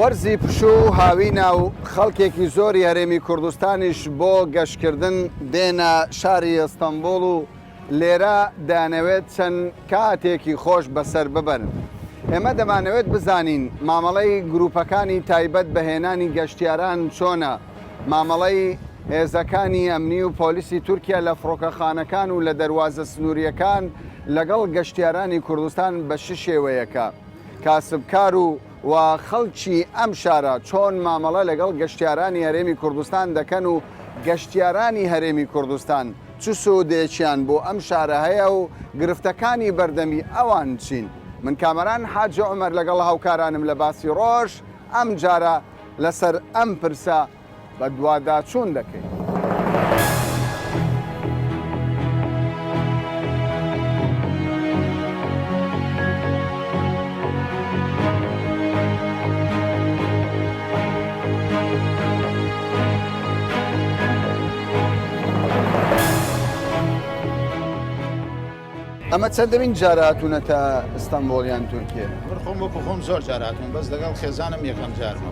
وەرزی پشوو هاوینە و خەڵکێکی زۆری هەرێمی کوردستانیش بۆ گەشتکردن دێنە شاری ئەستەمبوڵ و لێرە دەیانەوێت چەند کاتێکی خۆش بەسەر ببەن. ئێمە دەمانەوێت بزانین مامەڵەی گروپەکانی تایبەت بەهێنانی گەشتیاران چۆنە، مامەڵەی هێزەکانی ئەمنی و پۆلیسی تورکیا لە فڕۆکەخانەکان و لە دەواازە سنووریەکان لەگەڵ گەشتیارانی کوردستان بە شێوەیەکە. کاسبکار و خەڵکی ئەم شارە چۆن مامەڵە لەگەڵ گەشتیارانی هەرێمی کوردستان دەکەن و گەشتیارانی هەرێمی کوردستان چ سودێکیان بۆ ئەم شارە هەیە و گرفتەکانی بەردەمی ئەوان چین. من کامەران حاجە عومەر لەگەڵ هاوکارانم لە باسی ڕۆژ ئەم جارە لەسەر ئەم پرسە بە دوواداچوون دەکەین. ئەمە چەندەمین جارە هاتوونەتە ئەستەمبوڵیان تورکیە؟ خۆم وەکو خۆم زۆر جار هاتوون بەس لەگەڵ خێزانم یەکەم جارمە.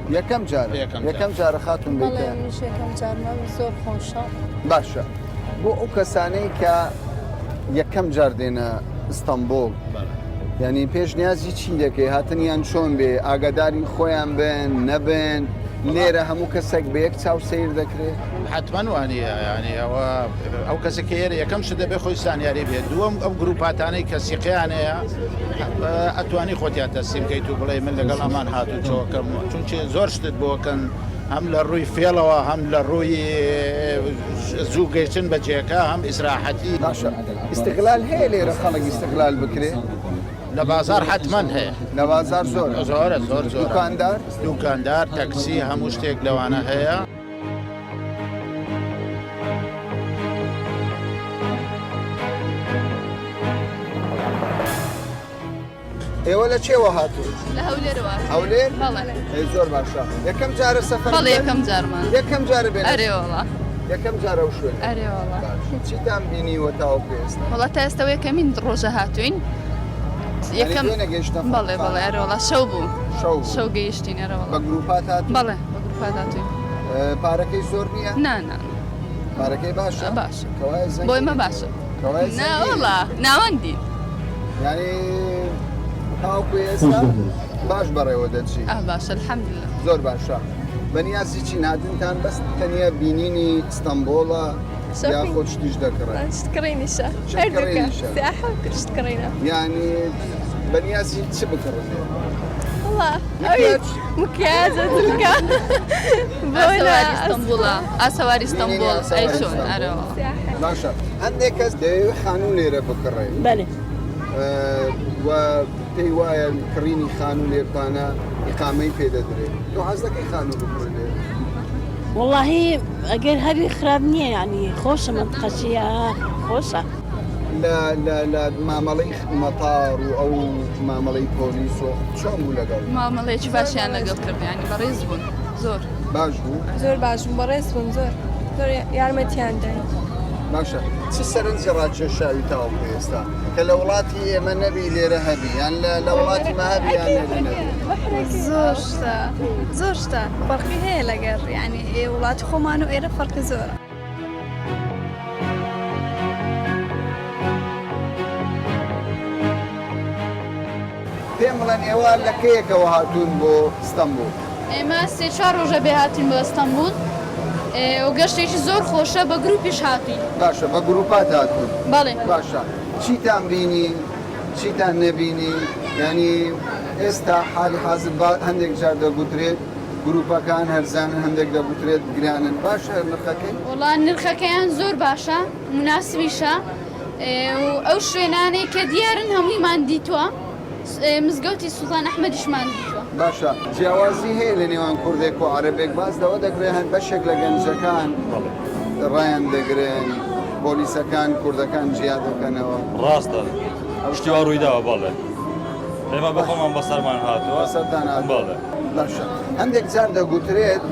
یەکەم جارە خاتون بیتە؟ یەکەم جارمە زۆر خۆشە. باشە بۆ ئەو کەسانەی کە یەکەم جار دێنە ئەستەمبوڵ ینی پێش نیازی چی دەکەی هاتنیان چۆن بێ ئاگاداری خۆیان بن نەبن لێرە هەموو کەسێک بە یەک چاو سیر دەکرێت؟ حتمما وانە ینی ئەو کەسێک هێرە یەکەم شت دەبێ خۆی سانیاری بێت دووەم ئەو گروپاتانەی کە سیقییان هەیە ئەتوانی خۆتیان تەسلیم بکەیت و بڵێ من لەگەڵ ئەمان هاتوو چۆکەم چونچێ زۆر شتت بۆکەن هەم لە ڕووی فێڵەوە هەم لە ڕووی زوو گەیشتن بە جێەکە هەم ئیسراحەتی. باشە ئیستقلال هەیە لێرە خەڵک ئیستقلال بکرێت؟ لە بازار حتمما هەیە، لە بازار زۆر دوکاندار تەکسی هەموو شتێک لەوانە هەیە. ئێوە لە چێوە هاتوو؟ لە هەولێرەوە. هەولێر؟ بەڵێ. زۆر باشە. یەکەم جارە سەفەر؟ بەڵێ یەکەم جارمان. یەکەم جارە بێنە؟ ئەرێوەڵا. یەکەم جارە و شوێن؟ ئەرێوەڵا. چیتان بینیوە تاوەکو ئێستا؟ وەڵا تا ئێستا یەکەمین ڕۆژە هاتوین. یەکەم بەڵێ بەڵێ ئەرێوەڵا شەو بوو. شەو گەیشتین ئەرێوەڵا. بە گروپات هاتوین؟ بەڵێ بە گروپات هاتوین. پارەکەی زۆر نییە؟ نا. پارەکەی باشە؟ باشە. کەوایە زەنگی؟ بۆ ئێمە باشە. کەوایە زەنگی؟ نا وەڵا ناوەندین. یعنی تاوەکو ئێستا باش بەڕێوە دەچی؟ باشە الحەمدولله. زۆر باشە. بەنیازی چین هاتنتان بەس تەنیا بینینی ئەستەمبوڵە یا خۆ شتیش دەکڕێت؟ شتکڕینیشە شتکڕینیشە. سیاحە و شتکڕینە. یعنی بەنیازی چ بکڕێت؟ والله أريد مكياجة تلقى سواري اسطنبول سواري اسطنبول أي شون أرو باشا عندك كاس ديو خانون ليرة بكرة بله و پێی وایە کڕینی خانوو لێرتانە ئیقامەی پێدەدرێ تۆ حەز دەکەی خانوو بکڕێ لێرە؟ والله ئەگەر هەری خراپ نییە یعنی خۆشە منتقەشیە خۆشە لە مامەڵەی مەتار و ئەو مامەڵەی پۆلیس و چۆن بوو لەگەڵ؟ مامەڵەیەکی باشیان لەگەڵ کرد ینی بەڕێز بوون زۆر باش بوو؟ زۆر باش بوون بەڕێز بوون زۆر یارمەتیان داین. باشە چ سەرنجی ڕاکێشاوی تاوەکو ئێستا کە لە وڵاتی ئێمە نەبی لێرە هەبی یان لە وڵاتی مە هەبی یان لێرە نەبی؟ زۆر شتە فەرقی هەیە لەگەر یعنی وڵاتی خۆمان و ئێرە فەرقی زۆرە. پێم بڵێن ئێوە لە کەیەکەوە هاتوون بۆ ئەستەمبوڵ؟ ئێمە سێ چوار ڕۆژە بێ هاتین بۆ ئەستەمبوڵ و گەشتێکی زۆر خۆشە بە گروپیش هاتوین. باشە بە گروپات هاتوون؟ بەڵێ. باشە چیتان بینی چیتان نەبینی ینی ئێستا حالی حازر هەندێک جار دەگوترێت گروپەکان هەرزانن هەندێک دەگوترێت گرانن باشە نرخەکەی؟ وەڵا نرخەکەیان زۆر باشە مناسبیشە و ئەو شوێنانەی کە دیارن هەموویمان دیتووە مزگەوتی سوڵتان ئەحمەدیشمان دیتووە. باشە جیاوازی هەیە لە نێوان کوردێک و عەرەبێک باز دەوە دەکرێت هەند بەشێک لە گەنجەکان ڕایان دەگرن پۆلیسەکان کوردەکان جیا دەکەنەوە. ڕاستە شتیوا ڕوویداوە بەڵێ ئێمە بەخۆمان بەسەرمان هاتووە سەردان بەڵێ. باشە هەندێک جار دەگوترێت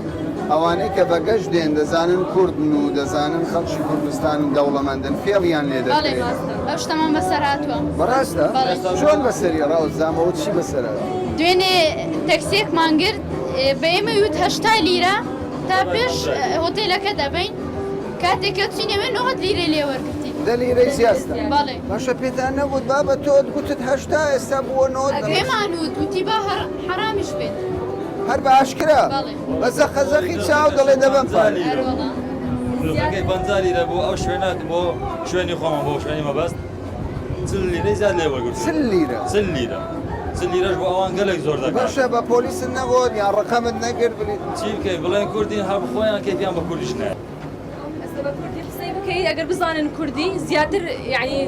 ئەوانەی کە بەگەشت دێن دەزانن کوردن و دەزانن خەڵکی کوردستان دەوڵەمەندن فێڵیان لێ دەکرێت. ئەو شتەمان بەسەر هاتووە. بەڕاستە؟ چۆن بەسەری ڕاوزامەوە چی بەسەر هاتووە؟ دوێنێ تەکسیەکمان گرت بە ئێمە وت 80 لیرە تا پێش هۆتێلەکە دەبین کاتێککە چینەوێ 90 لیرە لێ وەرگرتی دەلیرەی زیاستە بەڵێ باشە پێتان نەبوت با بە تۆ گوتت هەشتا ئێستا بووە نۆ ئەگرێمان وت وتی با حرامیش بێت هەر بە ئاشکرا بەزە خەزەقی چاو دەڵێ دەبم پارێ هەروەڵا فرۆکەکەی 50 لیرە بۆ ئەو شوێنات بۆ شوێنی خۆمان بۆ شوێنی مەبەست 40 لیرەی زیاد لێ وەرگرت 40 لیرە 40 لیرە 40 لیرەش بۆ ئەوان گەلێک زۆر دەکات باشە بە پۆلیسن نەگۆت یان ڕقەمت نەگرت بلیت چی بکەین بڵێن کوردین هەر خۆیان کەیفیان بە کوردیش نایە ئێستا بە کوردی قسەی بکەی ئەگەر بزانن کوردی زیاتر یعنی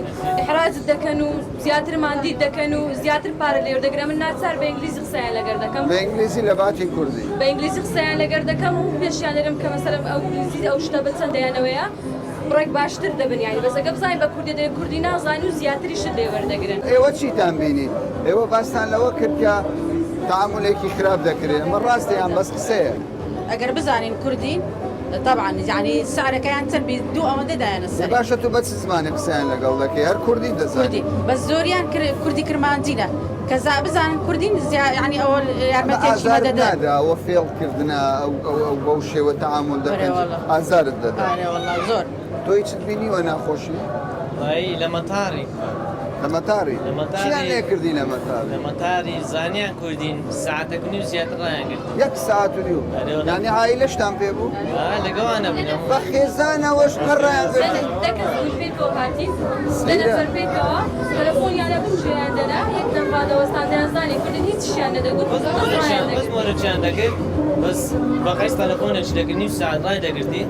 حراجت دەکەن و زیاتر ماندید دەکەن و زیاتر پارە لێوە دەگرن من ناچار بە ئینگلیزی قسەیان لەگەر دەکەم بە ئینگلیزی لە باتی کوردی بە ئینگلیزی قسەیان لەگەر دەکەم و پێشیان دەرم کە مەسەرم ئەو ئینگلیزی ئەو شتە بە چەندەیانەوەیە ڕێک باشتر دەبن یعنی بەس ئەگە بزانین بە کوردی دەوێت کوردی نازانین و زیاتریشت لێ وەردەگرن ئێوە چیتان بینی ئێوە باستان لەوە کرد کە تعاملێکی خراپ دەکرێت ئەمە ڕاستیان بەس قسەیە ئەگەر بزانین کوردی طبعا يعني سعرەکەیان چەند دوو ئەوەندە دایەنە سەر باشە تو بە چ زمانی قسەیان لەگەڵ دەکەی هەر کوردی کوردی دەزانی بەس زۆریان کوردی کرمانجیە کەزا بزانن کوردی يعني ئەوە یارمەتێکی مەدەدا نادا ئەوە فێڵکردنە ئەو بەو شێوە تعامل دەکەن ئازارت دەدا والله زۆر تۆی چت بینیوە ناخۆشی وای لە مەتاری لە مەتاری چیان لێ کردی لە مەتاری لە مەتاری زانیان کوردین ساعتەکەنی و زیاتر ڕایانگرت 1 ساعت و نیو یعنی عایلەشتان پێ بوو لەگەڵانە بنەوە بە خێزانەوەش هەر ڕایانگرتی دەکەس پێکەوە هاتین لە نەفەر پێکەوە تەلەفۆنیانە بژیان دەنا یەک نەمبادەوەستان دەیانزانی کوردن هیچ شیان نەدەگوت بەس مۆرەچیان دەکرد بەس بەقەیس تەلەفۆنێکی دەکرد نیم ساعت ڕای دەگرتی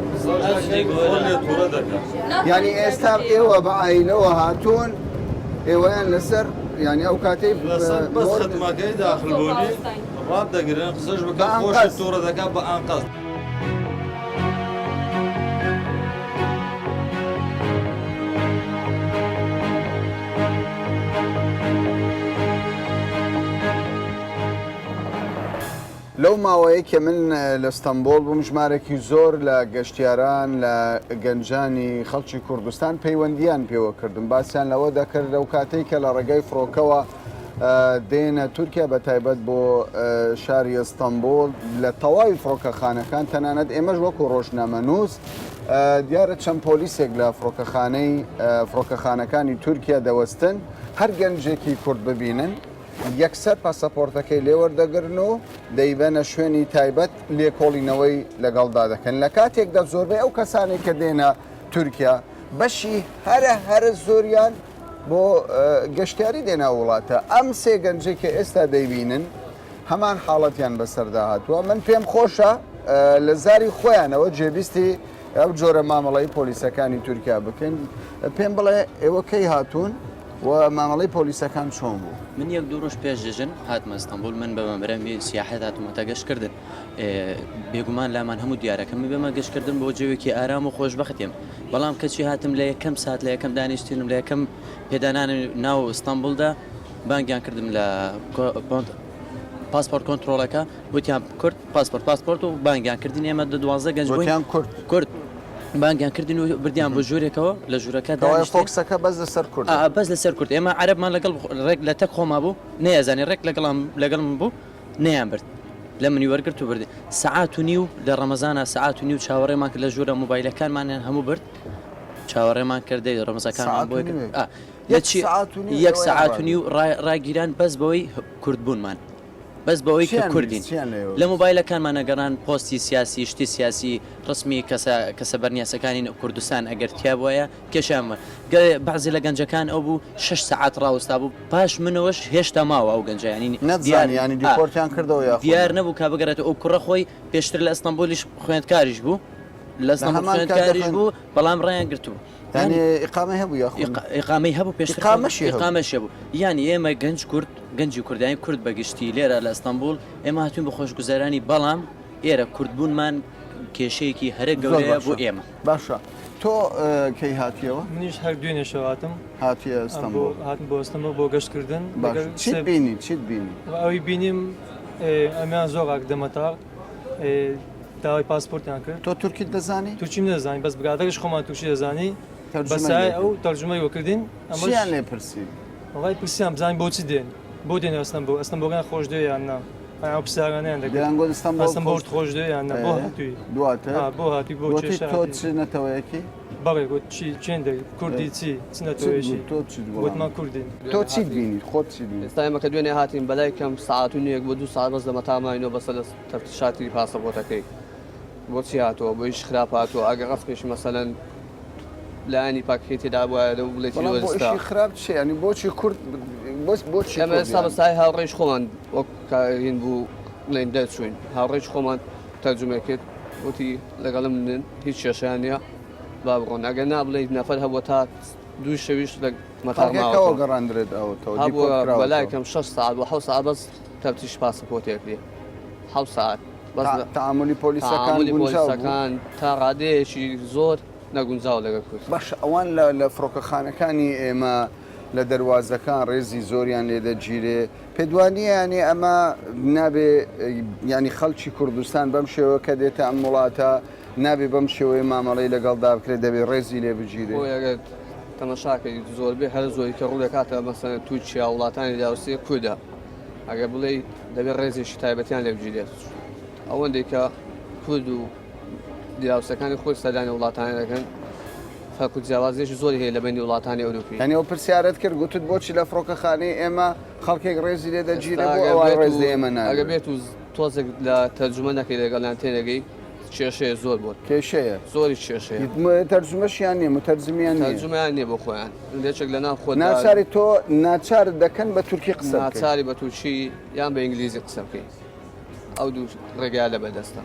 ئەو شتێک لێ تووڕە دەکات یعنی ئێستا ئێوە بە عایلەوە هاتوون ئێوەیان لەسەر ینی ئەو کاتەی بەس خدمەکەی داخل بوونی ڕاب دەگرن قسەش بکات خۆشی تووڕە دەکات بە ئانقەز لەو ماوەیە کە من لە ئەستەمبۆڵ بووم ژمارەی زۆر لە گەشتیاران لە گەنجانی خەڵکی کوردستان پەیوەندیان پێوە کردم باسییان لەوە دەکرد لەو کاتێک کە لە ڕێگەی فڕۆکەوە دێنە تورکیا بە تایبەت بۆ شاری ئەستەمبۆڵ لە تەواوی فڕۆکەخانەکان تەنانەت ئێمەش وەکو ڕۆژنامەنووس دیارە چەند پۆلیسێک لە فڕۆکەخانەکانی تورکیا دەوەستن هەر گەنجێکی کورد ببینن یەکسەر پاسەپۆرتەکەی لێوەردەگرن و دەیبەنە شوێنی تایبەت لێکۆڵینەوەی لەگەڵدا دەکەن لە کاتێکدا زۆربەی ئەو کەسانی کە دێنە تورکیا بەشی هەرە زۆریان بۆ گەشتیاری دێنە وڵاتە ئەم سێ گەنجێک کە ئێستا دەیبینن هەمان حاڵەتیان بەسەردا هاتووە من پێم خۆشە لە زاری خۆیانەوە جێبیستی ئەو جۆرە مامەڵەی پۆلیسەکانی تورکیا بکەن پێم بڵێ ئێوە کەی هاتوون و مامەڵەی پۆلیسەکان چۆن بوو من یەک دوو ڕۆژ پێش دژن هاتمە ئەستەمبول من بە مەمرەمی سیاحەت هاتوومەتە گەشتکردن بێگومان لامان هەموو دیارەکەم بێمە گەشتکردن بۆ جێوێکی ئارام و خۆشبەختیم بەڵام کەچی هاتم لە یەکەم سات لە یەکەم دانیشتێنم لە یەکەم پێدانان ناو ئەستەمبولدا بانگیان کردم لە پاسپۆرت کۆنتترۆلەکە وتیان کورد پاسپۆرت و بانگیان کردین ئێمە 12 گەنج کورد بانگیان کردین و بردیان بۆ ژوورێکەوە لە ژوورەکە فۆکسەکە بەس لەسەر کورد بەس لەسەر کورد ئێمە عەرەبمان لەگەڵ ڕێک لە تەک خۆما بوو نەیەزانانی ڕێک لەگەڵم بوو نەیان برد لە منی وەرگرت و بردی سەعات و نیو لە ڕەمەزانە سەعات و نیو چاوەڕێمان کرد لە ژوورە مۆبایلەکانمانیان هەموو برد چاوەڕێمان کردەی ڕەمەزەکانمان بۆ یەک سەعات و نیو ڕاگیران بەس بەوەی کوردبوونمان بەس بەوەی کە کوردین لە مۆبایلەکانمان نەگەڕان پۆستی سیاسی شتی سیاسی ڕسمی کەسە بەرنیاسەکانی کوردستان ئەگەر تیا بووایە کێشامە بەعزی لە گەنجەکان ئەو بوو 6 ساعات ڕاوەستا بوو پاش منەوەش هێشتا ماوە ئەو گەنجانی نەزانانی دیپۆرتیان کردەوە دیار نەبوو کا بگەڕێت ئەو کوڕە خۆی پێشتر لە ئەستەمبۆلیش خوێندکاریش بوو لە ئەستەمبۆل خوێندکاریش بوو بەڵام ڕایان گرتووە ئیقامەی هەبوو ئیقامەی هەبوو پێشتر ئیقامەش هەبوو یانی ئێمە گەنج کورد گەنجی کوردانی کورد بەگشتی لێرە لە ئەستەمبول ئێمە هاتوین بە خۆشگوزارانی بەڵام ئێرە کوردبوونمان کێشەیەکی هەرە گەورەیە بۆ ئێمە باشە تۆ کەی هاتیەوە منیش هەر دوێنێشەوە هاتم هاتیە ئەستەمبول هاتم بۆ ئەستەمبول بۆ گەشتکردن چیت بینی ئەوی بینیم ئەمیان زۆر دەمەتاق داوای پاسپۆرتیان کرد تۆ تورکیت دەزانی تووچیم نەزانی بەس بگادەش خۆمان تووشی دەزانی بەسای ئەو تەرجمەی وەکردین ئەمەیان لێ پرسی وڵای پرسیام بزانین بۆچی دێن بۆ دێن ئەستەمبۆل خۆش دێ یان نا ئەو پساگانیان دەکەن دەیانگوت ئەستەمبۆڵ ئەستەم بۆ خۆش دەیان بۆ هاتووی دواتر بۆ هاتی بۆ گوتی چێشە تۆ چ نەتەوەیەکی بەڵێ گوت چێن دەی کوردی چی نەتەوەیشی تۆ چ گوتمان کوردین تۆ چیت بینیت خۆت چی بینیت ئێستا ئێمە کە دوێنێ هاتین بەلای کەم ساعت و نیەک بۆ 2 ساعت بەس دەمەتاماینەوە بەسەر لە تەفتیشاتی پاسەپۆرتەکەی بۆچی هاتووە بۆیش خراپ هاتووە ئەگە ڕستێکی مەسەلەن لایانی پاکێتی تێدا بووە لەو بڵێتی وەرستا خراپ چێ ینی بۆچی کورد بۆچی ئەمە ئێستا بەسای هاوڕێژ خۆمان وەک کارین بوو بڵێن دەرچوین هاوڕێژ خۆمان تەرجمەکرد وتی لەگەڵم من هیچ کێشیان نییە با بڕۆن ئەگەر نابڵێ نەفەر هەبووە تا دوو شەویش لە مەتاڵەوە گەڕاندرێت ئەوە بەلای کەم 6 ساعت و 7 ساعت بەس تەفتیش پاسەپۆرتێکێ 7 ساعت تعاملی پۆلیسەکان تا ڕادەیەکی زۆر نەگونجاو لەگە کورد باش ئەوان لە فڕۆکەخانەکانی ئێمە لە دەواازەکان ڕێزی زۆریان لێ دەگیرێ پێدوانیە ینی ئەمە نابێ ینی خەڵکی کوردستان بەم شێوە کە دێتە ئەم وڵاتە نابێ بەم شێوەیە مامەڵی لەگەڵدا بکرێت دەبێت ڕێزی لێ بگیرێ تەمەشاکەی زۆربێ هەر زۆری کە ڕوو دەکاتە مەسەن تووچیا وڵاتانی داوسێ کووردا ئەگە بڵێ دەبێت ڕێزێکی تایبەتیان لێ بگیرێت ئەوەندێک کە کورد و دیاوسەکانی خۆی سەدانی وڵاتانی دەکەن فەرق جیاوازێکی زۆری هەیە لە بینی وڵاتانی ئەوروپی یعنی ئەو پرسیارەت کرد گوتت بۆچی لە فڕۆکەخانەی ئێمە خەڵکێک ڕێزی لێ دەگیرێت بۆ ئەوان ڕێز ئێمە ناگەن ئەگە بێت و تۆزێک لە تەرجمە نەکەی لەگەڵیان تێنەگەی کێشەیە زۆر بۆت کێشەیە زۆری کێشەیە تەرجمەشیان نییە متەرجمیان تەرجمەیان نییە بۆ خۆیان لێچێک لە ناو خۆ ناچاری تۆ ناچار دەکەن بە تورکی قسە ناچاری بە تورکی یان بە ئینگلیزی قسە بکەی ئەو دوو ڕێگای لە بەدەستە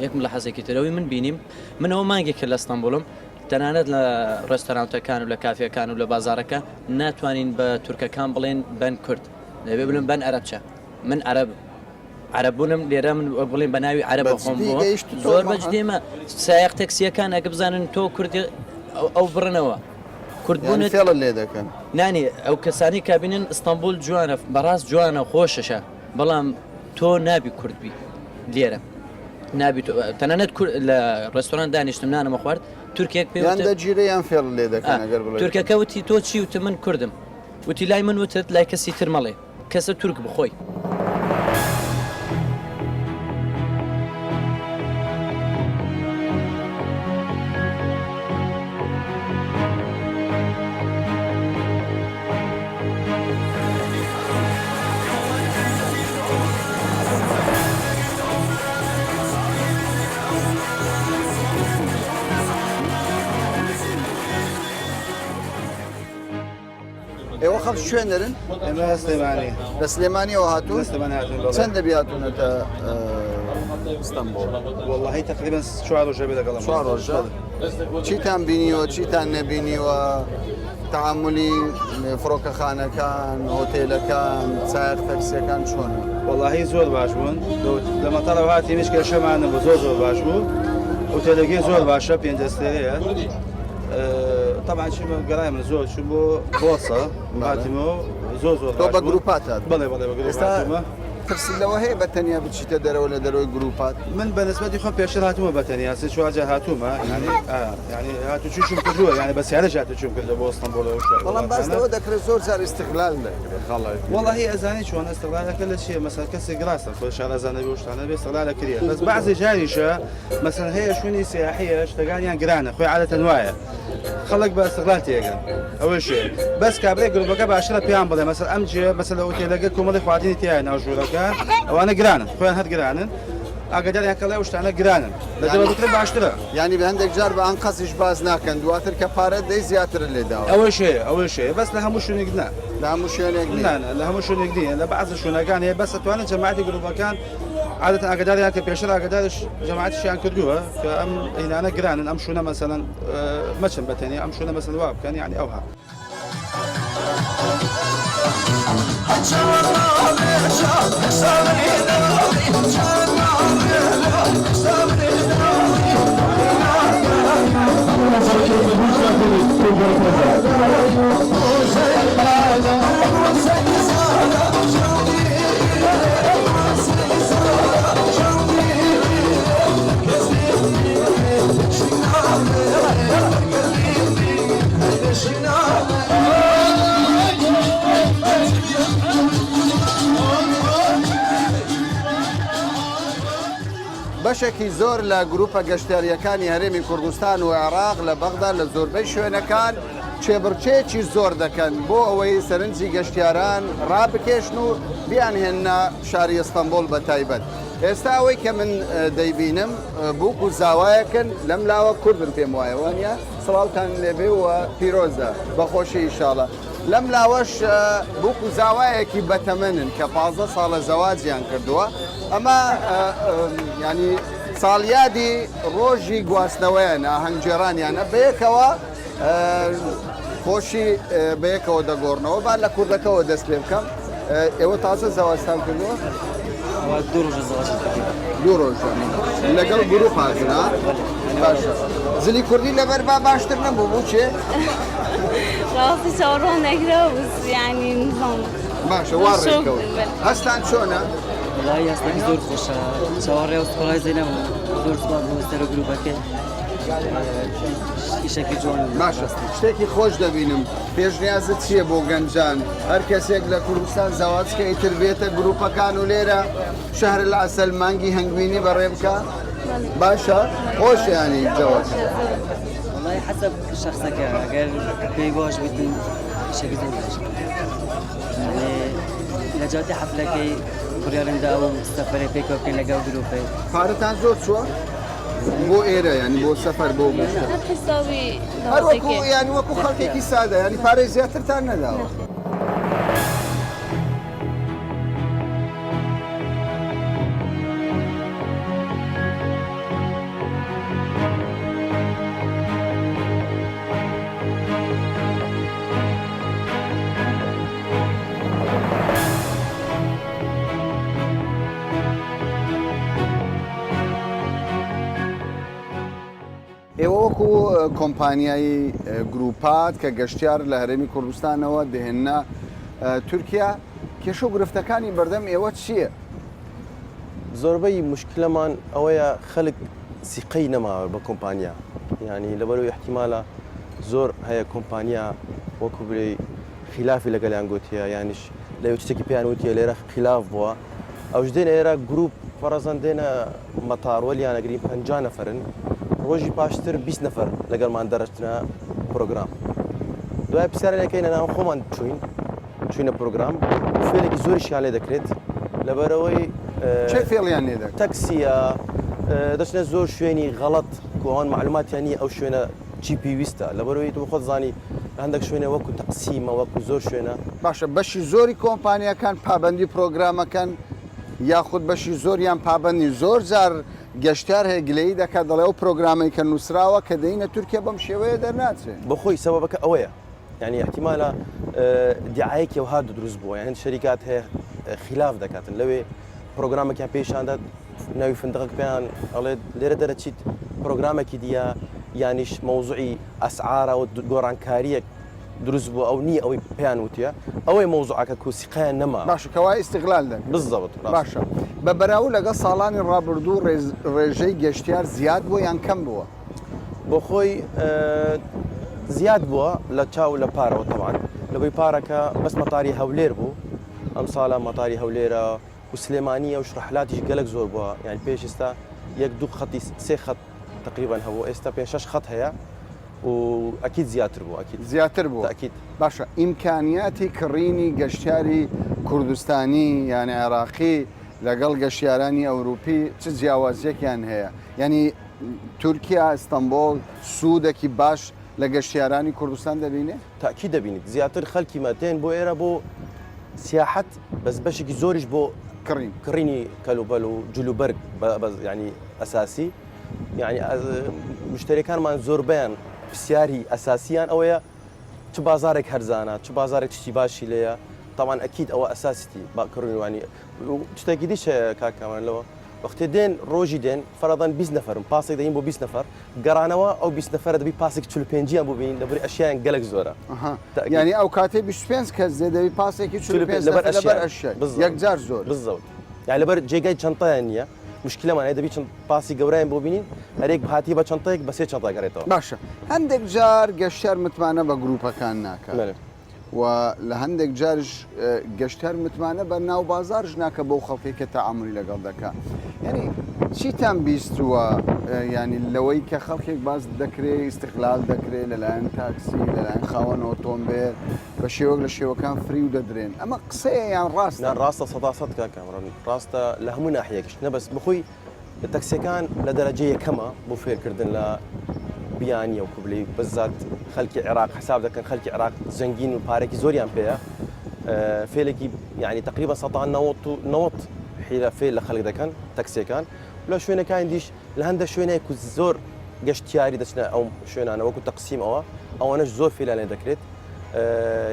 یەکم لە حەزێکی ترەوەی من بینیم منەوە مانگێکە لە ئەستەمبوڵم تەنانەت لە ڕێستۆرانتەکان و لە کافیەکان و لە بازارەکە ناتوانین بە تورکەکان بڵێن بەن کورد دەبێ بڵێن بەن عەرەبچە من عەرەبوونم لێرە من بڵێن بە ناوی عەرەبە خۆم بووە زۆر بەج دێمە سایق تەکسیەکان ئەگە بزانن تۆ کوردی ئەو بڕنەوە کوردبوون فێڵە لێ دەکەن نانی ئەو کەسانی کابینن ئەستەمبول جوانە بەڕاست جوانە خۆشەشە بەڵام تۆ نابی کوردبی لێرە نابی تەنانەت لە ڕێستۆران دانیشتم نانەمە خوارد تورکێک پێیان دەگیرەیان فێڵ لێ دەکەن تورکەکە وتی تۆ چی وتە من کوردم وتی لای من وتت لای کەسی تر مەڵێ کەسە تورک بخۆی ئێوە خەڵ شوێنەرن ئێمە سلێمانی لە سلێمانیەوە هاتوون چەندە بیاتونەتە ئەستەمبۆڵ والله تقریبا 4 ڕۆژە بێ لەگەڵم 4 ڕۆژە چیتان بینیوە چیتان نەبینیوە تعاملی فڕۆکەخانەکان هۆتێلەکان چایق تەکسیەکان چۆنە والله زۆر باش بوون لە مەتەڵەوە هاتی مشکل شەمانە بۆ زۆر باش بوو هۆتێلەکەی زۆر باشە 5 دەستێرەیە طبعا شو قرايه من زوج شو بوصه هاتمو زوج تو بجروبات بله بجروبات ترسلەوە هەیە بە تەنیا بچیتە دەرەوە لە دەرەوەی گروپات من بەنسبەتی خۆم پێشتر هاتوومە بە تەنیا سێ چوارجار هاتوومە ینی هاتوچوشم کردووە ینی بە سیارەش هاتوچوم کردە بۆ ئەستەمبۆڵەوە بەڵام باسەوە دەکرێت زۆر جار ئیستیقلال دەکرێت خەڵک والله ئەزانی چۆن ئەستیقلالەکە لە چیە مەسەڵ کەسێک ڕاستە خۆی شارەزانەوی و شتانە بێ ئیستیقلالە کردێ بەس بەعزی جاریشە مەسەڵ هەیە شوێنی سیاحیە شتەکانیان گرانە خۆی عادەتەن وایە خەڵک بە ئیستیقلال تێگەن ئەوەشێ بەس کابرێک گروپەکە باشترە پێیان بڵێ مەسەڵ ئەم جێ مەسەڵ لە ئۆتێلەکە کۆمەڵی خواردنی تایە ناو ژوورەکان ئەوانە گرانن خۆیان هەر گرانن ئاگاداریان کە لەو شتانە گرانن لە دەوڵەتتر باشترە ینی بە هەندێک جار بە ئەم قەسیش باز ناکەن دواتر کە پارە دەی زیاتر لێداوە ئەوەشێ بەس لە هەموو شوێنێک نا لە هەموو شوێنێک لە هەموو شوێنێک نیە لە بەعزە شوێنەکان هەیە بەس دەتوانن جەماعەتی گروپەکان عادەتەن ئاگاداریان کە پێشتر ئاگادارش جەماعەتیشیان کردووە کە ئەم ئینانە گرانن ئەم شوێنە مەسەڵەن مەچن بەتەنیا ئەم شوێنە مەسەڵ وا بکەن یعنی ئەوها بەشێکی زۆر لە گروپە گەشتیاریەکانی هەرێمی کوردستان و عێراق لە بەغدا لە زۆربەی شوێنەکان چێبڕچێکی زۆر دەکەن بۆ ئەوەی سەرنجی گەشتیاران ڕابکێشن و بیانهێنە شاری ئەستەمبۆڵ بە تایبەت. ئێستا ئەوەی کە من دەیبینم بووک و زاوایەکەن لەم لاوە کوردن پێم وایە وانە سڵاوتان لێبێ و پیرۆزە بەخۆشی ئینشاڵە. لەم لاوەش بووک و زاوایەکی بەتەمەنن کە 15 ساڵە زەواجیان کردووە. ئەمە ینی ساڵیادی ڕۆژی گواستنەوەیان ئاهەنگجێرانیانە بەیەکەوە خۆشی بەیەکەوە دەگۆڕنەوە با لە کوردەکەەوە دەست پێ بکەم. ئێوە تازە زەواستان کردووە؟ دوو ڕۆژ لەگەڵ گروپ هاتنا باشە. زلی کوردی لەبەر با باشتر نەبوو بوو چێ؟ ڕاستی چاوەڕۆ نەگرەوە ینی نظام باشە وا ڕێکەوە. هەستان چۆنە؟ وڵی هەستێکی زۆر خۆشە چاوەڕێ وەسکۆڵای زەینەم زۆر سوپاس بۆ سەر گروپەکە ئیشێکی جوان باشە. شتێکی خۆش دەبینم پێشنیازت چییە بۆ گەنجان هەر کەسێک لە کوردستان زەواجکە ئیتر بێتە گروپەکان و لێرە شەهر العەسەل مانگی هەنگوینی بەڕێ بکە؟ باشە خۆشیانی جەواز. وڵی حەسەب شەخسەکە ئەگەر پێی باش بیتن ئیشێکی زۆر باش. لە جاتی حەفلەکەی بڕیارمدا و سەفەرێ پێکەوە بکەین لەگەڵ گروپی. پارەتان زۆر چووە؟ بۆ ئێرە ینی بۆ سەفەر بۆ گەشتە هەر وەکو ینی وەکو خەڵکێکی سادە ینی پارەی زیاترتان نەداوە. ئێوە وەکو کۆمپانیایی گروپات کە گەشتیار لە هەرێمی کوردستانەوە دەهێننا تورکیا کێشە و گرفتەکانی بەردەم ئێوە چییە؟ زۆربەی مشکلەمان ئەوەیە خەڵک سیقەی نەماوە بە کۆمپانیا ینی لەبەرەوەی احتیمالە زۆر هەیە کۆمپانیا وەکو برێ خلافی لەگەڵیان گوتیە یانیش لە شتێکی پێیان وتیە لێرە خلاف بووە ئەوش دێن ئێرە گروپ فەرەزەن دێنە مەتاڕوەلیان ئەگرین 50 نەفرن ڕۆژی پاشتر 20 نەفر لەگەڵمان دەرەچنە پرۆگرام دوای پرسیارەکەی نەناو خۆمان چوینە پرۆگرام فێلێکی زۆریشیان لێ دەکرێت لەبەرەوەی چه فێڵیان لێ دەکرێت؟ تەکسیە دەچنە زۆر شوێنی غەڵەت کۆوان معلوماتیانی ئەو شوێنە چی پێویستە لەبەرەوەی تو خۆت زانی هەندێک شوێنە وەکو تەقسیمە وەکو زۆر شوێنە باشە بەشی زۆری کۆمپانیەکان پابەندی پرۆگرامەکەن یاخود بەشی زۆریان پابەندی زۆر جار گەشتار هەیە گلەیی دەکات دەڵێ ئەو پرۆگرامەی کە نووسراوە کە دەینە تورکیا بەم شێوەیە دەرناچێت بەخۆی سەبەبەکە ئەوەیە ینی احتیمالە دیعایەکی ئەو هات دروست بووە یان شەریکات هەیە خلاف دەکاتن لەوێ پرۆگرامێکیان پێشاندا ناوی فندقک پێیان ئەڵێ لێرە دەرەچیت پرۆگرامێکی دیە یانیش مەوزوعی ئەسعارە و گۆڕانکاریەک دروست بوو ئەو نییە ئەوەی پێیان وتیە ئەوەی مەوزوعەکە کوسیقیان نەما باشە کەوای ئیستیغلال دەکەن بالضبط باشە بە بەراو لەگەڵ ساڵانی ڕابردوو ڕێژەی گەشتیار زیاد بووە یان کەم بووە بۆ خۆی زیاد بووە لە چاو لە پارەوە تەوان لەبەی پارەکە بەس مەتاری هەولێر بوو ئەم ساڵە مەتاری هەولێرە و سلێمانی ئەو شرحلاتیش گەلک زۆر بووە یان پێش ئێستا 1-2 خەتی 3 خەت تقریبا هەبوو ئێستا 5-6 خەت هەیە و ئەکید زیاتر بوو ئەکید زیاتر بوو ئەکید باشە ئیمکانیاتی کڕینی گەشتیاری کوردستانی یانی عێراقی لەگەڵ گەشتیارانی ئەوروپی چ جیاوازیەکیان هەیە ینی تورکیا ئەستەمبۆڵ سوودێکی باش لە گەشتیارانی کوردستان دەبینێ تاکی دەبینیت زیاتر خەڵکی مەتێن بۆ ئێرە بۆ سیاحەت بەس بەشێکی زۆریش بۆ کڕینی کەلوبەل و جلوبەرگ ینی ئەساسی یعنی مشتریەکانمان زۆربیان پرسیاری ئەساسیان ئەوەیە چ بازارێک هەرزانە چ بازارێک شتی باشی لەیە تاوان ئەکید ئەوە ئەساسیتی باکڕوانی شتێکی دیش کاکەمان لەوە وەختێ دێن ڕۆژی دێن فەرەدەن 20 نەفرم پاسێک دەین بۆ 20 نەفر گەڕانەوە ئەو 20 نەفر دەبی پاسێک 45 بۆ بین لەبەر ئەشیان گەلک زۆرە ینی ئەو کاتێ 25 کەس دەبی پاسێکی 45 لەبەر ئەشیا یەکجار زۆر بالضبط یعنی لەبەر جێگای چەنتەیان نییە مشکلەمان هەیە دەبی چەند پاسی گەورەیان بۆ بینین هەرێک هاتی بە چەنتەیەک بە 3 چەنتە گەڕێتەوە باشە هەندێک جار گەشتیار متمانە بە گروپەکان ناکات و لە هەندێک جارش گەشتار متمانە بە ناو بازارش ناکە بەو خەڵکی کە تەعاملی لەگەڵ دەکا یعنی چیتان بیستووە ینی لەوەی کە خەڵکێک باز دەکرێت ئیستقلال دەکرێت لەلایەن تاکسی لەلایەن خاوەن ئۆتۆمبیل بە شێوەک لە شێوەکان فری و دەدرێن ئەمە قسەیە یان ڕاستە ڕاستە سەداسەد کاکەمڕۆن ڕاستە لە هەموو ناحیەکەش نەبەست بخۆی تەکسیەکان لە دەرەجە یەکەمە بۆ فێرکردن لە بیانی و کوبلی بزات خەڵکی عێراق حساب دەکەن خەڵکی عێراق زەنگین و پارێکی زۆریان پێەیە فێلێکی یعنی تقریبا 90 حیلە فێل لە خەڵک دەکەن تەکسیەکان لە شوێنەکان دیش لە هەندە شوێنێک و زۆر گەشتیاری دەچنە ئەو شوێنانە وەکو تەقسیم ئەوانەش زۆر فێلان لێ دەکرێت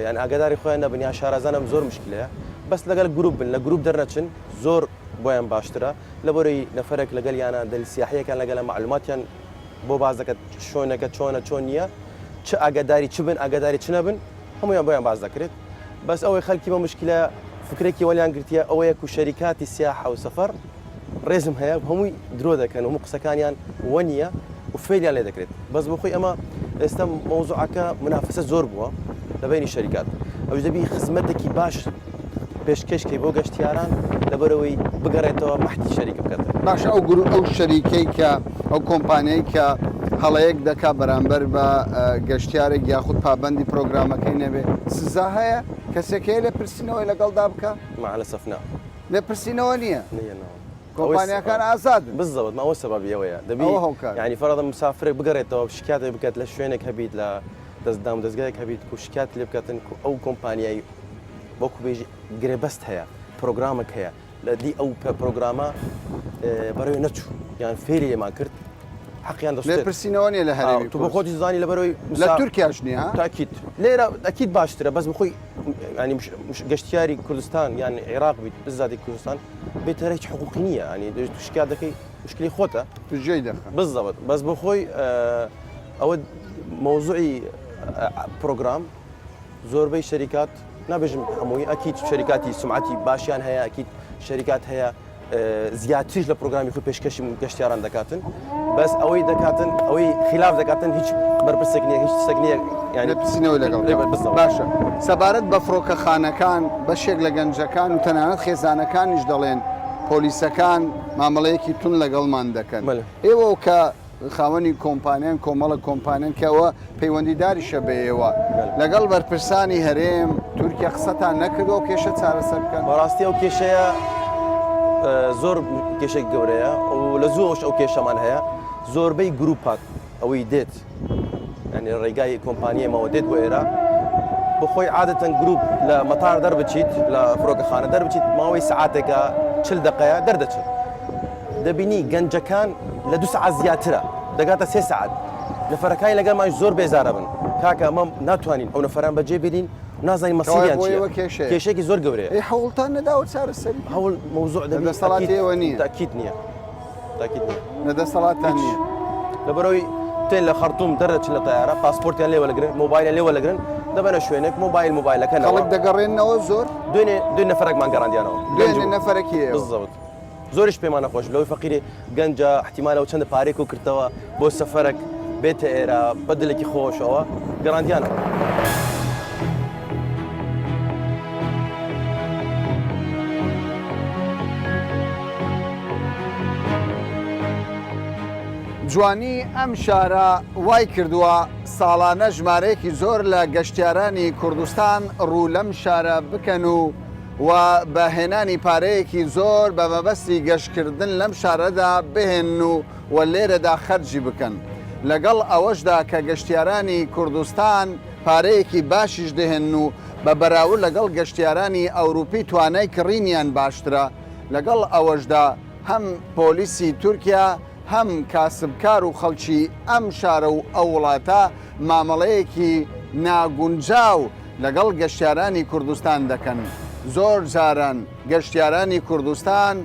یعنی ئاگاداری خۆیان نەبنیا شارەزانم زۆر مشکلەیە بەس لەگەڵ گروپ بن لە گروپ دەرنەچن زۆر بۆیان باشترە لەبەرەوەی نەفرێک لەگەڵ یانە دەل سیاحیەکان لەگەڵ معلوماتیان بۆ باز دەکەت شوێنەکە چۆنە چۆن نییە چ ئاگاداری چ بن ئاگاداری چ نەبن هەمویان بۆیان باز دەکرێت بەس ئەوەی خەڵکی بە مشکلە فکرێکی وەلیان گرتیە ئەوەیە و شەریکاتی سیاحە و سەفەر ڕێزم هەیە هەمووی درۆ دەکەن و قسەکانیان وە نییە و فێلیان لێ دەکرێت بەس بخۆی ئەمە ئێستا مەوزوعەکە منافسە زۆر بووە لەبینی شەریکات ئەوش دەبی خزمەتێکی باش پێشکەشکەی بۆ گەشتیاران لەبەرەوەی بگەڕێتەوە مەحتی شەریکە بکات باش ئەو شەریکەی کە ئەو کۆمپانیایی کە هەڵەیەک دەکا بەرامبەر بە گەشتیارێک یاخود پابندی پرۆگرامەکەی نەبێ سزا هەیە کەسێکەیە لێ پرسینەوەی لەگەڵدا بکە مەعلەسەف نا لێ پرسینەوە نییە کۆمپانیەکان ئازادن بالضبط ما ئەوە سەبەبی ئەوەیە دەبی یعنی فەرەدە مسافرێک بگەڕێتەوە شکاتێک بکات لە شوێنێک هەبیت لە دەستدام دەستگایەک هەبیت و شکات لێ بکاتن ئەو کۆمپانیایی وەکو بێژی گرێبەست هەیە پرۆگرامێک هەیە لە دی ئەو پرۆگرامە بەڕێوەی نەچوو یان فێری لێمان کرد حەقیان دەست لێ پرسینەوە نیە لە هەرێمی تو بە خۆتی زانی لەبەرەوەی لە تورکیاش نییە تاکیت لێرە ئەکید باشترە بەس بخۆی ینی گەشتیاری کوردستان یان عێراق بیت بزاتی کوردستان بێتە هیچ حقوقی نییە ینی شکات دەکەی مشکلی خۆتە توجێی دەخە بالضبط بەس بخۆی ئەوە مۆزوعی پرۆگرام زۆربەی شەریکات نابێژم هەمووی ئەکید شەریکاتی سمعەتی باشیان هەیە ئەکید شەریکات هەیە زیاتریش لە پرۆگرامی خۆی پێشکەشی گەشتیاران دەکاتن بەس ئەوەی دەکاتن ئەوەی خلاف دەکاتن هیچ بەرپرسێک نییە هیچ شتێک نییە یعنی پرسینەوەی لەگەڵ باشە سەبارەت بە فڕۆکەخانەکان بەشێک لە گەنجەکان و تەنانەت خێزانەکانیش دەڵێن پۆلیسەکان مامەڵەیەکی تون لەگەڵمان دەکەن ئێوە کە خاوەنی کۆمپانیان کۆمەڵە کۆمپانیان کەەوە پەیوەندیداریشە بە ئێوە لەگەڵ بەرپرسانی هەرێم تورکیا قسەتان نەکردەوە کێشە چارەسەر بکەن بەڕاستی ئەو کێشەیە زۆر کێشێک گەورەیە و لە زۆرش ئەو کێشەمان هەیە زۆربەی گروپات ئەوەی دێت ینی ڕێگای کۆمپانیەمەوە دێت بۆ ئێرە بخۆی عادەتەن گروپ لە مەتار دەربچیت لە فڕۆکەخانە دەربچیت ماوەی سعاتێکە 40 دقەیە دەردەچێت دەبینی گەنجەکان لە 2 سعات زیاترە دەگاتە 3 سعات نەفەرەکانی لەگەڵمان زۆر بێزارە بن کاکە ئەمە ناتوانین ئەو نەفەران بەجێ بێنین نازانین مەسیریان چییە کێشێکی زۆر گەورەیە هەوڵتان نەداوە چارەسەری هەوڵ مەوزوع دەسەڵاتیەوە نییە تاکید نییە تاکید نییە نەدەسەڵاتان نییە لەبەرەوەی تێن لە خەرتوم دەرەچن لە تەیارە پاسپۆرتیان لێوە لەگرن مۆبایلیان لێوە لەگرن دەبەنە شوێنێک مۆبایلەکەن خەڵک دەگەڕێنەوە زۆر دوێ نەفەرێکمان گەڕاندیانەوە دوێنێ نەفەرێکی بالضبط زۆریش پێمان نەخۆش لەوەی فەقیری گەنجە احتیمالەوە چەندە پارێک و کردەوە بۆ سەفەرێک بێتە ئێرە بەدلێکی خۆشەوە گەڕاندیانەوە جوانی ئەم شارە وای کردووە ساڵانە ژمارەیەکی زۆر لە گەشتیارانی کوردستان ڕوو لەم شارە بکەن و بەهێنانی پارەیەکی زۆر بە مەبەستی گەشتکردن لەم شارەدا بهێن و لێرەدا خەرجی بکەن لەگەڵ ئەوەشدا کە گەشتیارانی کوردستان پارەیەکی باشیش دەهێن و بە بەراورد لەگەڵ گەشتیارانی ئەوروپی توانای کڕینیان باشترە لەگەڵ ئەوەشدا هەم پۆلیسی تورکیا هەم کاسبکار و خەڵکی ئەم شارە و ئەو وڵاتە مامەڵەیەکی ناگونجاو لەگەڵ گەشتیارانی کوردستان دەکەن زۆر جاران گەشتیارانی کوردستان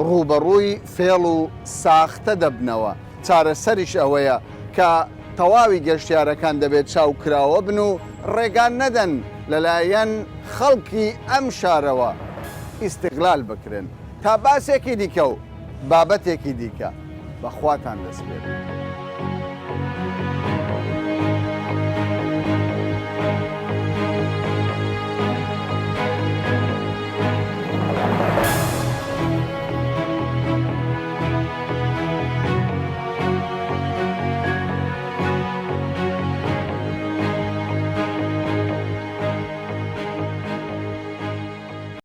ڕوبەڕووی فێڵ و ساختە دەبنەوە چارەسەریش ئەوەیە کە تەواوی گەشتیارەکان دەبێت چاوکراوە بن و ڕێگان نەدەن لەلایەن خەڵکی ئەم شارەوە ئیستیقلال بکرێن تا باسێکی دیکە و بابەتێکی دیکە بەخواتان دەست بێت.